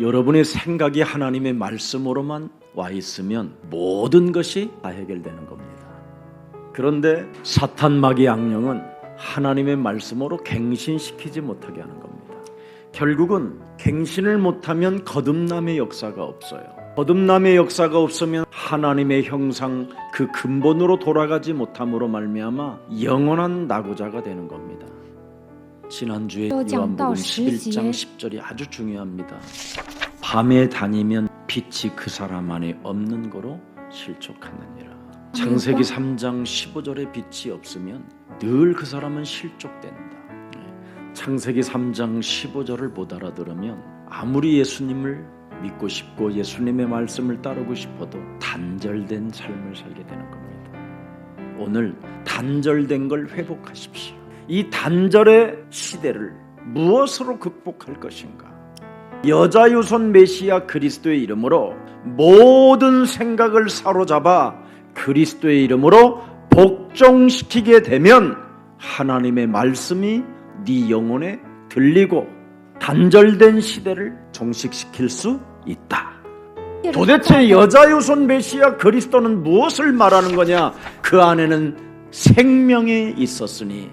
여러분의 생각이 하나님의 말씀으로만 와 있으면 모든 것이 다 해결되는 겁니다. 그런데 사탄 마귀 악령은 하나님의 말씀으로 갱신시키지 못하게 하는 겁니다. 결국은 갱신을 못하면 거듭남의 역사가 없어요. 거듭남의 역사가 없으면 하나님의 형상 그 근본으로 돌아가지 못함으로 말미암아 영원한 낙오자가 되는 겁니다. 지난주에 요한복음 11장 10절이 아주 중요합니다. 밤에 다니면 빛이 그 사람 안에 없는 거로 실족하느니라. 창세기 3장 15절에 빛이 없으면 늘 그 사람은 실족된다. 창세기 3장 15절을 못 알아들으면 아무리 예수님을 믿고 싶고 예수님의 말씀을 따르고 싶어도 단절된 삶을 살게 되는 겁니다. 오늘 단절된 걸 회복하십시오. 이 단절의 시대를 무엇으로 극복할 것인가? 여자유손 메시아 그리스도의 이름으로 모든 생각을 사로잡아 그리스도의 이름으로 복종시키게 되면 하나님의 말씀이 네 영혼에 들리고 단절된 시대를 종식시킬 수 있다. 도대체 여자유손 메시아 그리스도는 무엇을 말하는 거냐? 그 안에는 생명이 있었으니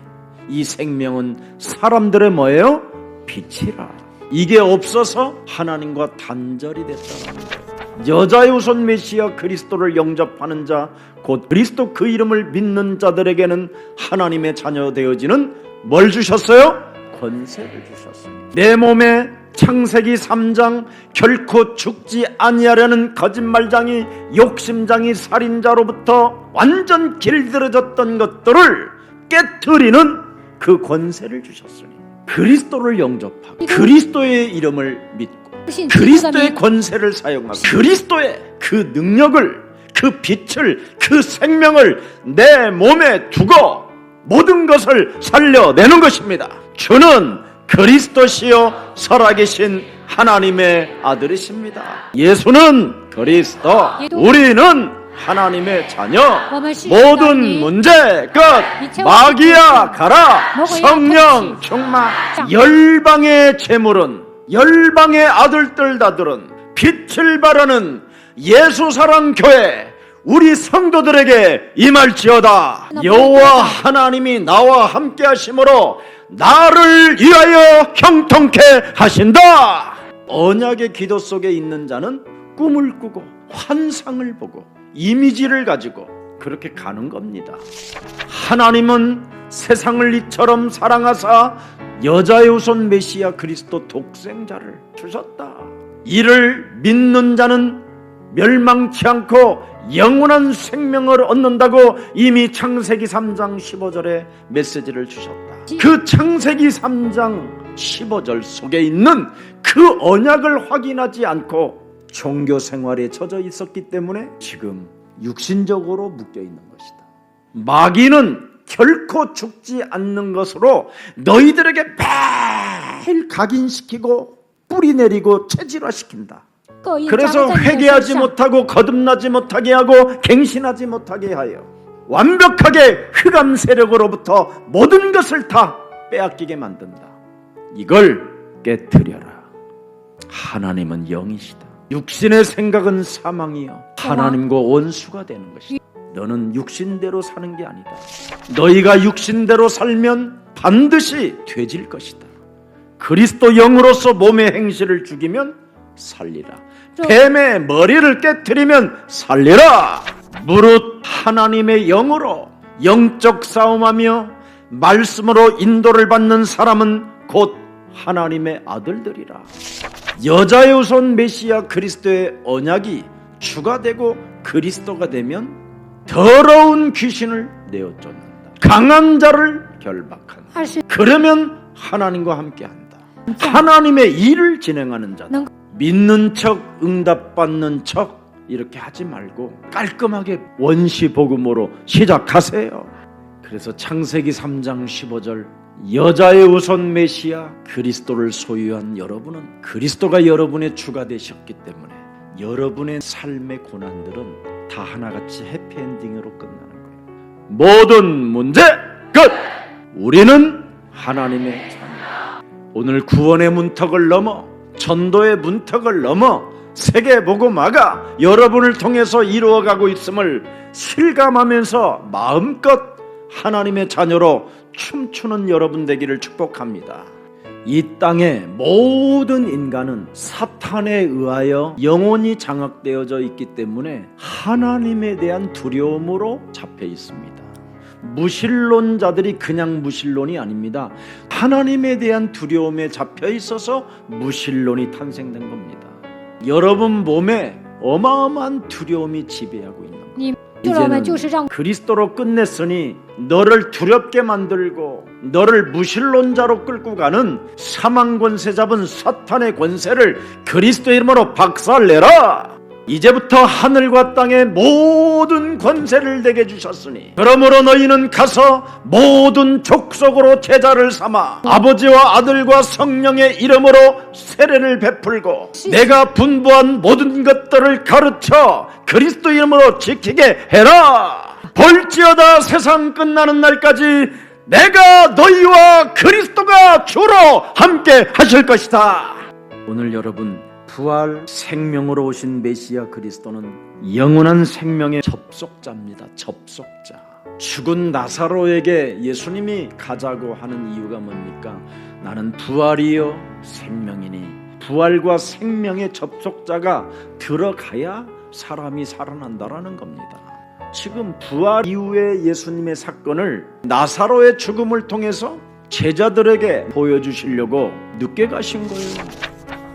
이 생명은 사람들의 뭐예요? 빛이라. 이게 없어서 하나님과 단절이 됐다는 거예요. 여자유손 메시아 그리스도를 영접하는 자, 곧 그리스도 그 이름을 믿는 자들에게는 하나님의 자녀 되어지는 뭘 주셨어요? 권세를 주셨어요. 내 몸에 창세기 3장 결코 죽지 아니하려는 거짓말장이 욕심장이 살인자로부터 완전 길들여졌던 것들을 깨트리는 그 권세를 주셨으니 그리스도를 영접하고 그리스도의 이름을 믿고 그리스도의 권세를 사용하고 그리스도의 그 능력을 그 빛을 그 생명을 내 몸에 두고 모든 것을 살려내는 것입니다. 주는 그리스도시요 살아계신 하나님의 아들이십니다. 예수는 그리스도, 우리는 하나님의 자녀. 모든 문제 끝. 마귀야 가라. 성령 충만. 열방의 재물은, 열방의 아들들다들은 빛을 발하는 예수사랑 교회 우리 성도들에게 임할지어다. 여호와 하나님이 나와 함께 하심으로 나를 위하여 형통케 하신다. 언약의 기도 속에 있는 자는 꿈을 꾸고 환상을 보고 이미지를 가지고 그렇게 가는 겁니다. 하나님은 세상을 이처럼 사랑하사 여자유손 메시아 그리스도 독생자를 주셨다. 이를 믿는 자는 멸망치 않고 영원한 생명을 얻는다고 이미 창세기 3장 15절에 메시지를 주셨다. 그 창세기 3장 15절 속에 있는 그 언약을 확인하지 않고 종교 생활에 젖어 있었기 때문에 지금 육신적으로 묶여 있는 것이다. 마귀는 결코 죽지 않는 것으로 너희들에게 매일 각인시키고 뿌리내리고 체질화시킨다. 그래서 회개하지 못하고 거듭나지 못하게 하고 갱신하지 못하게 하여 완벽하게 흑암 세력으로부터 모든 것을 다 빼앗기게 만든다. 이걸 깨트려라. 하나님은 영이시다. 육신의 생각은 사망이요 하나님과 원수가 되는 것이다. 너는 육신대로 사는 게 아니다. 너희가 육신대로 살면 반드시 되질 것이다. 그리스도 영으로서 몸의 행실을 죽이면 살리라. 뱀의 머리를 깨트리면 살리라. 무릇 하나님의 영으로 영적 싸움하며 말씀으로 인도를 받는 사람은 곧 하나님의 아들들이라. 여자유손 메시아 그리스도의 언약이 주가 되고 그리스도가 되면 더러운 귀신을 내어쫓는다. 강한 자를 결박한다. 그러면 하나님과 함께한다. 하나님의 일을 진행하는 자다. 믿는 척 응답받는 척 이렇게 하지 말고 깔끔하게 원시복음으로 시작하세요. 그래서 창세기 3장 15절 여자의 우선 메시아 그리스도를 소유한 여러분은 그리스도가 여러분의 주가 되셨기 때문에 여러분의 삶의 고난들은 다 하나같이 해피엔딩으로 끝나는 거예요. 모든 문제 끝! 우리는 하나님의 자녀. 오늘 구원의 문턱을 넘어 전도의 문턱을 넘어 세계복음화가 여러분을 통해서 이루어가고 있음을 실감하면서 마음껏 하나님의 자녀로 춤추는 여러분 되기를 축복합니다. 이 땅의 모든 인간은 사탄에 의하여 영혼이 장악되어져 있기 때문에 하나님에 대한 두려움으로 잡혀 있습니다. 무신론자들이 그냥 무신론이 아닙니다. 하나님에 대한 두려움에 잡혀 있어서 무신론이 탄생된 겁니다. 여러분 몸에 어마어마한 두려움이 지배하고 있는 겁니다. 이제는 그리스도로 끝냈으니 너를 두렵게 만들고 너를 무신론자로 끌고 가는 사망 권세 잡은 사탄의 권세를 그리스도 이름으로 박살내라. 이제부터 하늘과 땅의 모든 권세를 내게 주셨으니 그러므로 너희는 가서 모든 족속으로 제자를 삼아 아버지와 아들과 성령의 이름으로 세례를 베풀고 내가 분부한 모든 것들을 가르쳐 그리스도 이름으로 지키게 해라. 볼지어다 세상 끝나는 날까지 내가 너희와 그리스도가 주로 함께 하실 것이다. 오늘 여러분, 부활 생명으로 오신 메시아 그리스도는 영원한 생명의 접속자입니다. 접속자. 죽은 나사로에게 예수님이 가자고 하는 이유가 뭡니까? 나는 부활이요 생명이니 부활과 생명의 접속자가 들어가야 사람이 살아난다라는 겁니다. 지금 부활 이후의 예수님의 사건을 나사로의 죽음을 통해서 제자들에게 보여주시려고 늦게 가신 거예요.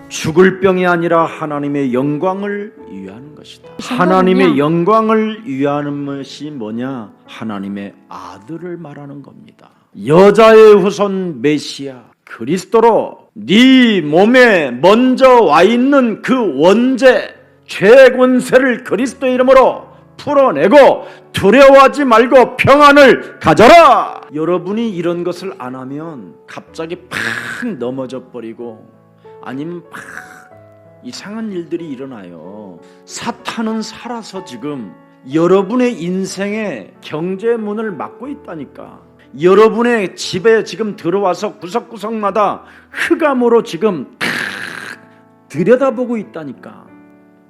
죽을 병이 아니라 하나님의 영광을 위하는 것이다. 하나님의 영광을 위하는 것이 뭐냐? 하나님의 아들을 말하는 겁니다. 여자의 후손 메시아 그리스도로 네 몸에 먼저 와 있는 그 원죄 죄의 권세를 그리스도 이름으로 풀어내고 두려워하지 말고 평안을 가져라. 여러분이 이런 것을 안 하면 갑자기 팍 넘어져 버리고 아니면 막 이상한 일들이 일어나요. 사탄은 살아서 지금 여러분의 인생의 경제 문을 막고 있다니까. 여러분의 집에 지금 들어와서 구석구석마다 흑암으로 지금 탁 들여다보고 있다니까.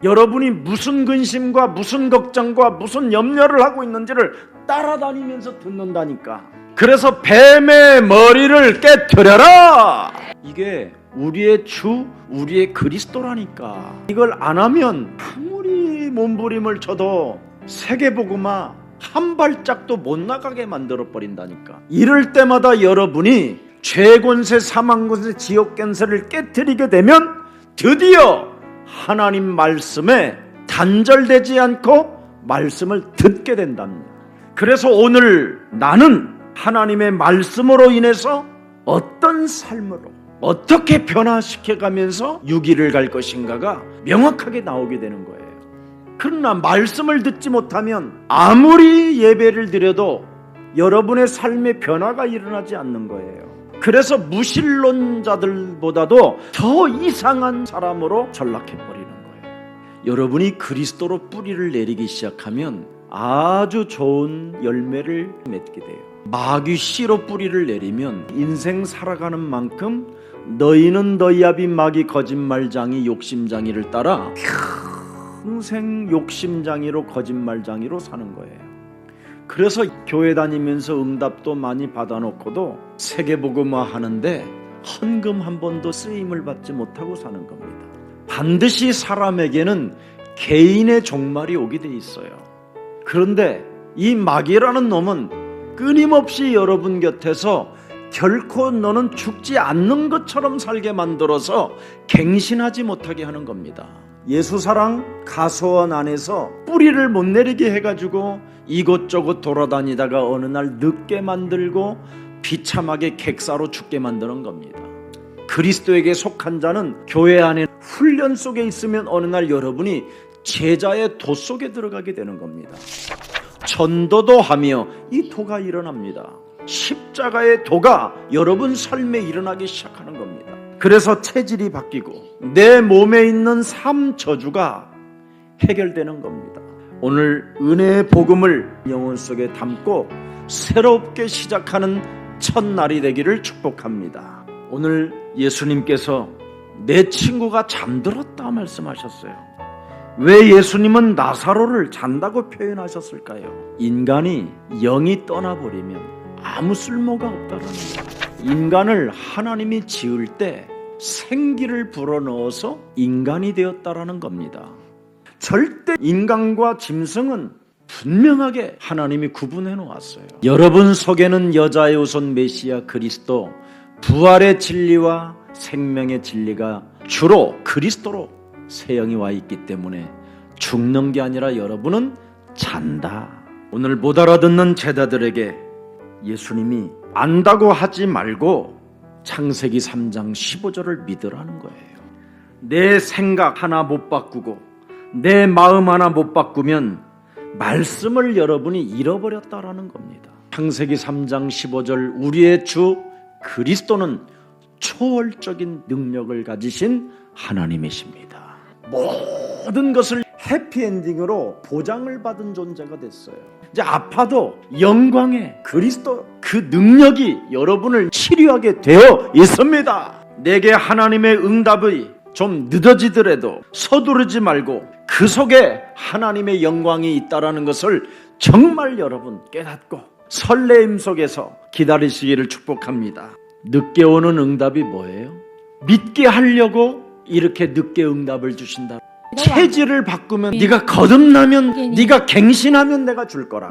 여러분이 무슨 근심과 무슨 걱정과 무슨 염려를 하고 있는지를 따라다니면서 듣는다니까. 그래서 뱀의 머리를 깨트려라. 이게 우리의 주, 우리의 그리스도라니까. 이걸 안 하면 아무리 몸부림을 쳐도 세계복음화 한 발짝도 못 나가게 만들어 버린다니까. 이럴 때마다 여러분이 죄권세, 사망권세, 지옥권세를 깨트리게 되면 드디어 하나님 말씀에 단절되지 않고 말씀을 듣게 된답니다. 그래서 오늘 나는 하나님의 말씀으로 인해서 어떤 삶으로 어떻게 변화시켜가면서 유기를 갈 것인가가 명확하게 나오게 되는 거예요. 그러나 말씀을 듣지 못하면 아무리 예배를 드려도 여러분의 삶의 변화가 일어나지 않는 거예요. 그래서 무신론자들보다도 더 이상한 사람으로 전락해버리는 거예요. 여러분이 그리스도로 뿌리를 내리기 시작하면 아주 좋은 열매를 맺게 돼요. 마귀 씨로 뿌리를 내리면 인생 살아가는 만큼 너희는 너희 아비 마귀 거짓말장이 욕심장이를 따라 평생 욕심장이로 거짓말장이로 사는 거예요. 그래서 교회 다니면서 응답도 많이 받아놓고도 세계복음화 하는데 헌금 한 번도 쓰임을 받지 못하고 사는 겁니다. 반드시 사람에게는 개인의 종말이 오게 돼 있어요. 그런데 이 마귀라는 놈은 끊임없이 여러분 곁에서 결코 너는 죽지 않는 것처럼 살게 만들어서 갱신하지 못하게 하는 겁니다. 예수사랑 가서원 안에서 뿌리를 못 내리게 해가지고 이곳저곳 돌아다니다가 어느 날 늙게 만들고 비참하게 객사로 죽게 만드는 겁니다. 그리스도에게 속한 자는 교회 안에 훈련 속에 있으면 어느 날 여러분이 제자의 도 속에 들어가게 되는 겁니다. 전도도 하며 이 도가 일어납니다. 십자가의 도가 여러분 삶에 일어나기 시작하는 겁니다. 그래서 체질이 바뀌고 내 몸에 있는 삶 저주가 해결되는 겁니다. 오늘 은혜의 복음을 영혼 속에 담고 새롭게 시작하는 첫날이 되기를 축복합니다. 오늘 예수님께서 내 친구가 잠들었다 말씀하셨어요. 왜 예수님은 나사로를 잔다고 표현하셨을까요? 인간이 영이 떠나버리면 아무 쓸모가 없다는 거예요. 인간을 하나님이 지을 때 생기를 불어넣어서 인간이 되었다라는 겁니다. 절대 인간과 짐승은 분명하게 하나님이 구분해 놓았어요. 여러분 속에는 여자의 후손 메시아 그리스도, 부활의 진리와 생명의 진리가 주로 그리스도로 세영이 와 있기 때문에 죽는 게 아니라 여러분은 잔다. 오늘 못 알아듣는 제자들에게 예수님이 안다고 하지 말고 창세기 3장 15절을 믿으라는 거예요. 내 생각 하나 못 바꾸고 내 마음 하나 못 바꾸면 말씀을 여러분이 잃어버렸다라는 겁니다. 창세기 3장 15절 우리의 주 그리스도는 초월적인 능력을 가지신 하나님이십니다. 모든 것을 해피엔딩으로 보장을 받은 존재가 됐어요. 이제 아파도 영광의 그리스도 그 능력이 여러분을 치료하게 되어 있습니다. 내게 하나님의 응답이 좀 늦어지더라도 서두르지 말고 그 속에 하나님의 영광이 있다라는 것을 정말 여러분 깨닫고 설레임 속에서 기다리시기를 축복합니다. 늦게 오는 응답이 뭐예요? 믿게 하려고 이렇게 늦게 응답을 주신다. 체질을 바꾸면 네가 거듭나면 네가 갱신하면 내가 줄 거라.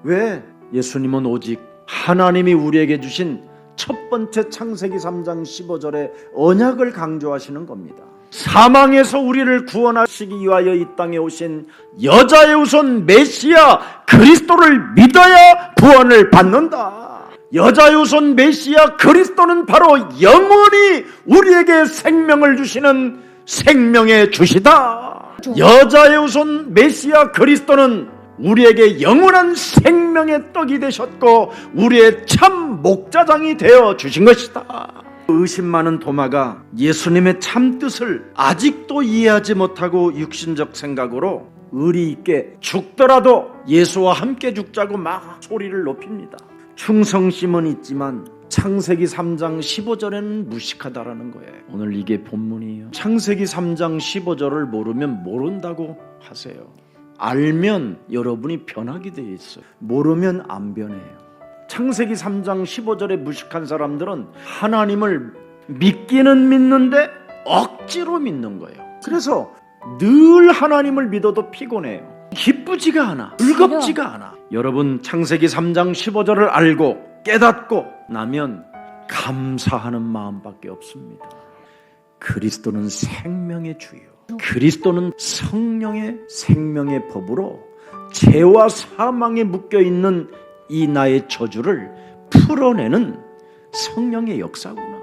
왜? 예수님은 오직 하나님이 우리에게 주신 첫 번째 창세기 3장 15절의 언약을 강조하시는 겁니다. 사망에서 우리를 구원하시기 위하여 이 땅에 오신 여자의 후손 메시아 그리스도를 믿어야 구원을 받는다. 여자의 후손 메시아 그리스도는 바로 영원히 우리에게 생명을 주시는 생명의 주시다. 여자의 후손 메시아 그리스도는 우리에게 영원한 생명의 떡이 되셨고 우리의 참 목자장이 되어 주신 것이다. 의심 많은 도마가 예수님의 참 뜻을 아직도 이해하지 못하고 육신적 생각으로 의리 있게 죽더라도 예수와 함께 죽자고 막 소리를 높입니다. 충성심은 있지만 창세기 3장 15절에는 무식하다라는 거예요. 오늘 이게 본문이에요. 창세기 3장 15절을 모르면 모른다고 하세요. 알면 여러분이 변하게 되어 있어요. 모르면 안 변해요. 창세기 3장 15절에 무식한 사람들은 하나님을 믿기는 믿는데 억지로 믿는 거예요. 그래서 늘 하나님을 믿어도 피곤해요. 기쁘지가 않아. 즐겁지가 않아. 여러분 창세기 3장 15절을 알고 깨닫고 나면 감사하는 마음밖에 없습니다. 그리스도는 생명의 주요. 그리스도는 성령의 생명의 법으로 죄와 사망에 묶여있는 이 나의 저주를 풀어내는 성령의 역사구나.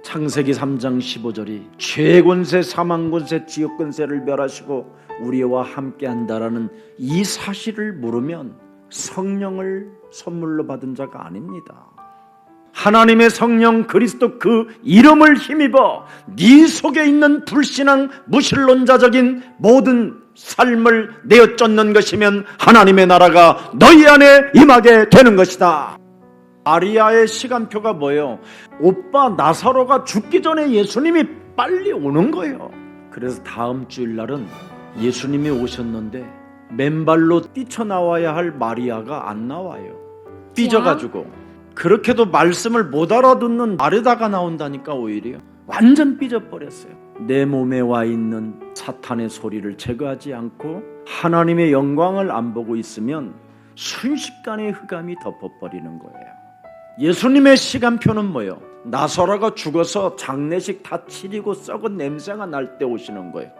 창세기 3장 15절이 죄 권세, 사망 권세, 지옥 권세를 멸하시고 우리와 함께한다라는 이 사실을 모르면 성령을 선물로 받은 자가 아닙니다. 하나님의 성령 그리스도 그 이름을 힘입어 네 속에 있는 불신앙 무신론자적인 모든 삶을 내어쫓는 것이면 하나님의 나라가 너희 안에 임하게 되는 것이다. 마리아의 시간표가 뭐예요? 오빠 나사로가 죽기 전에 예수님이 빨리 오는 거예요. 그래서 다음 주일날은 예수님이 오셨는데 맨발로 뛰쳐나와야 할 마리아가 안 나와요. 삐져가지고. 그렇게도 말씀을 못 알아듣는 마르다가 나온다니까. 오히려 완전 삐져버렸어요. 내 몸에 와 있는 사탄의 소리를 제거하지 않고 하나님의 영광을 안 보고 있으면 순식간에 흑암이 덮어버리는 거예요. 예수님의 시간표는 뭐예요? 나사로가 죽어서 장례식 다 치르고 썩은 냄새가 날 때 오시는 거예요.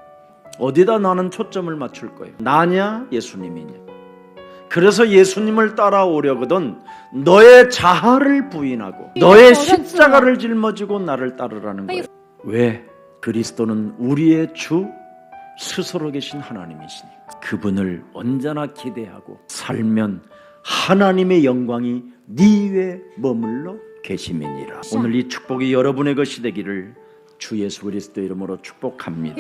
어디다 나는 초점을 맞출 거예요? 나냐 예수님이냐? 그래서 예수님을 따라오려거든 너의 자아를 부인하고 너의 십자가를 짊어지고 나를 따르라는 거예요. 왜? 그리스도는 우리의 주 스스로 계신 하나님이시니까. 그분을 언제나 기대하고 살면 하나님의 영광이 네 위에 머물러 계심이니라. 오늘 이 축복이 여러분의 것이 되기를 주 예수 그리스도 이름으로 축복합니다.